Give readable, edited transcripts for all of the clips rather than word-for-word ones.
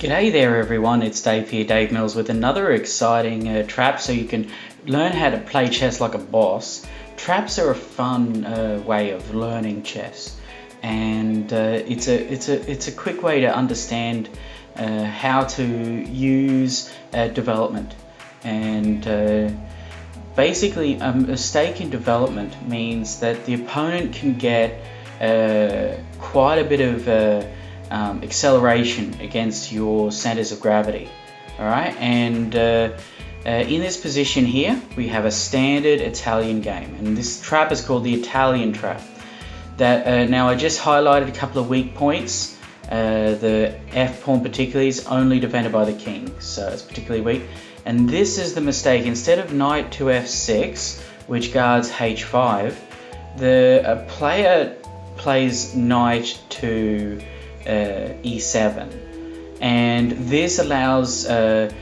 G'day there everyone, it's Dave here, Dave Mills, with another exciting trap so you can learn how to play chess like a boss. Traps are a fun way of learning chess, and it's a quick way to understand how to use development. And basically a mistake in development means that the opponent can get quite a bit of acceleration against your centers of gravity. Alright, and in this position here we have a standard Italian game, and this trap is called the Italian trap. That now I just highlighted a couple of weak points. The F pawn particularly is only defended by the king, so it's particularly weak. And this is the mistake: instead of knight to F6, which guards H5, the player plays knight to E7, and this allows the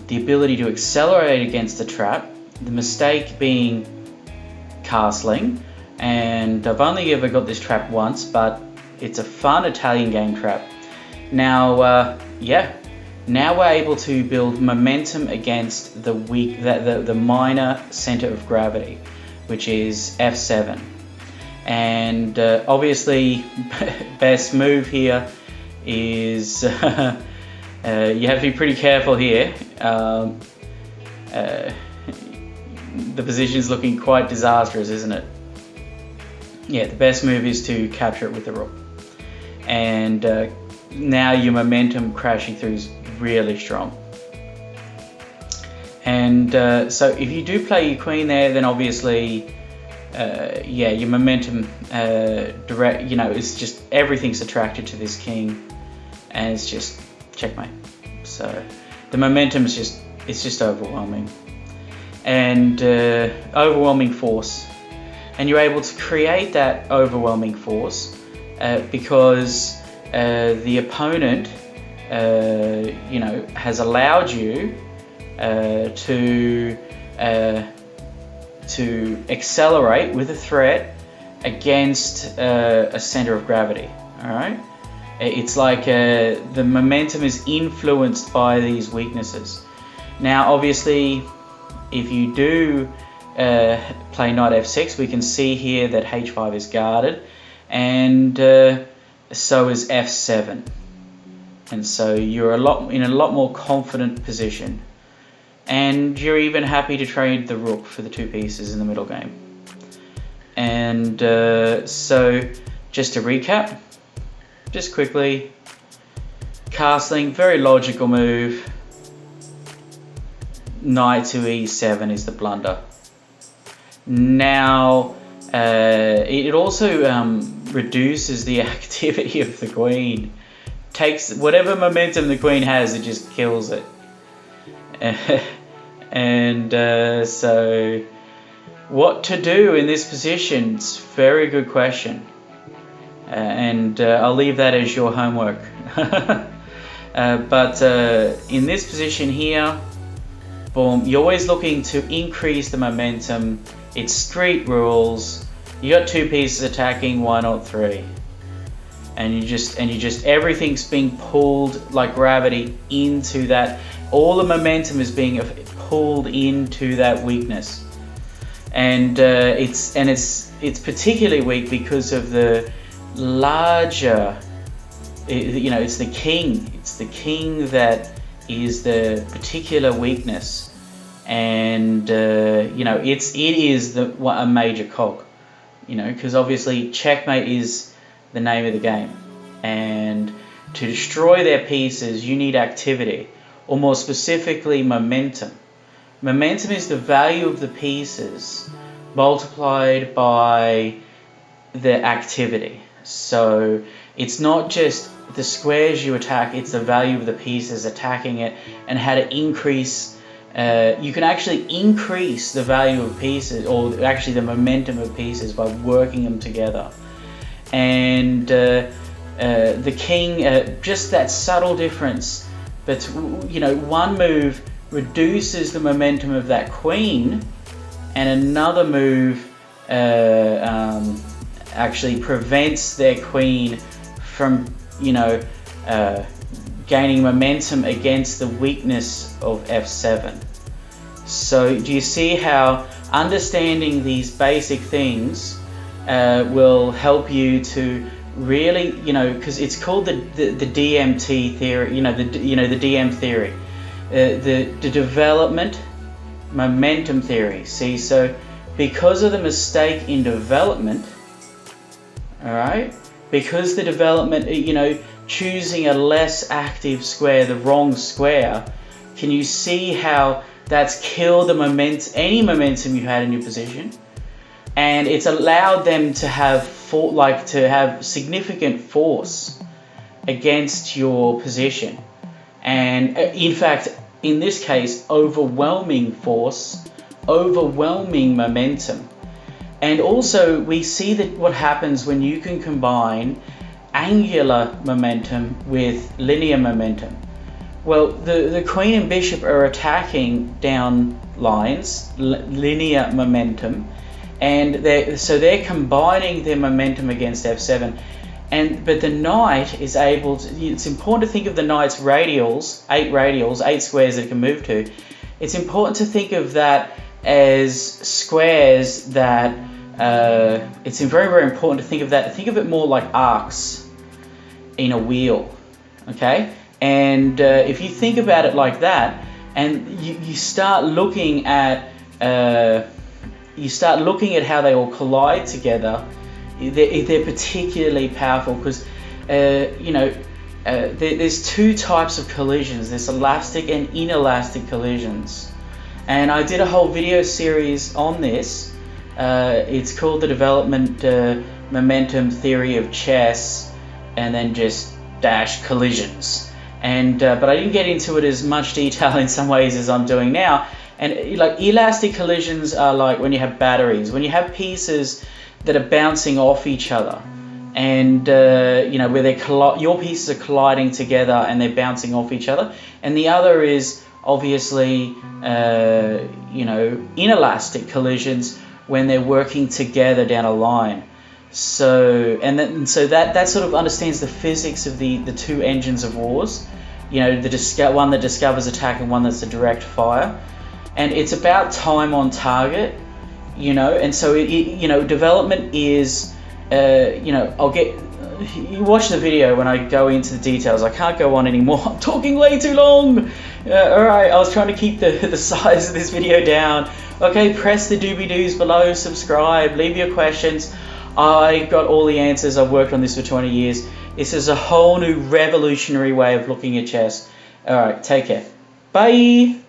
ability to accelerate against the trap, the mistake being castling. And I've only ever got this trap once, but it's a fun Italian game trap. Now now we're able to build momentum against the weak, the minor center of gravity, which is F7. And obviously best move here is you have to be pretty careful here. The position is looking quite disastrous, isn't it? Yeah, the best move is to capture it with the rook, and now your momentum crashing through is really strong. And so if you do play your queen there, then obviously your momentum it's just everything's attracted to this king, and it's just checkmate. So the momentum is just overwhelming, and overwhelming force, and you're able to create that overwhelming force because the opponent has allowed you to accelerate with a threat against a center of gravity. All right, it's like the momentum is influenced by these weaknesses. Now obviously if you do play knight f6, we can see here that h5 is guarded, and so is f7, and so you're in a lot more confident position. And you're even happy to trade the rook for the two pieces in the middle game. And so just to recap, just quickly, castling, very logical move. Knight to e7 is the blunder. Now it also reduces the activity of the queen. Takes whatever momentum the queen has, it just kills it. And so what to do in this position? It's a very good question, and I'll leave that as your homework. But in this position here, boom, you're always looking to increase the momentum. It's street rules. You got two pieces attacking, why not three? And you just everything's being pulled like gravity into that. All the momentum is being pulled into that weakness, and it's particularly weak because of the larger. It's the king. It's the king that is the particular weakness, and it is a major cog. Because obviously checkmate is the name of the game, and to destroy their pieces you need activity, or more specifically momentum. Momentum is the value of the pieces multiplied by the activity. So it's not just the squares you attack, it's the value of the pieces attacking it, and how to increase. You can actually increase the value of pieces, or actually the momentum of pieces, by working them together. And the king, just that subtle difference. But one move reduces the momentum of that queen, and another move actually prevents their queen from gaining momentum against the weakness of f7. So do you see how understanding these basic things will help you to really, because it's called the DMT theory, the DM theory, the development momentum theory. See, so because of the mistake in development, all right, because the development, choosing a less active square, the wrong square, can you see how that's killed the any momentum you had in your position? And it's allowed them to have significant force against your position. And in fact, in this case, overwhelming force, overwhelming momentum. And also we see that what happens when you can combine angular momentum with linear momentum. Well, the queen and bishop are attacking down lines, linear momentum, and they're combining their momentum against f7. But the knight is able to, it's important to think of the knight's radials, 8 squares that it can move to. It's important to think of that as squares that, it's very, very important to think of that. Think of it more like arcs in a wheel, okay? And if you think about it like that, and you start looking at how they all collide together, they're particularly powerful because there's two types of collisions. There's elastic and inelastic collisions, and I did a whole video series on this. It's called the development momentum theory of chess, and then just dash collisions. And but I didn't get into it as much detail in some ways as I'm doing now. And like elastic collisions are like when you have batteries, when you have pieces that are bouncing off each other, and where your pieces are colliding together and they're bouncing off each other. And the other is obviously inelastic collisions when they're working together down a line. So that sort of understands the physics of the two engines of wars, one that discovers attack and one that's a direct fire, and it's about time on target, and so development is, I'll get, you watch the video when I go into the details. I can't go on anymore. I'm talking way too long. Alright, I was trying to keep the size of this video down. Okay, press the doobie-doos below, subscribe, leave your questions. I got all the answers. I've worked on this for 20 years. This is a whole new revolutionary way of looking at chess. Alright, take care. Bye!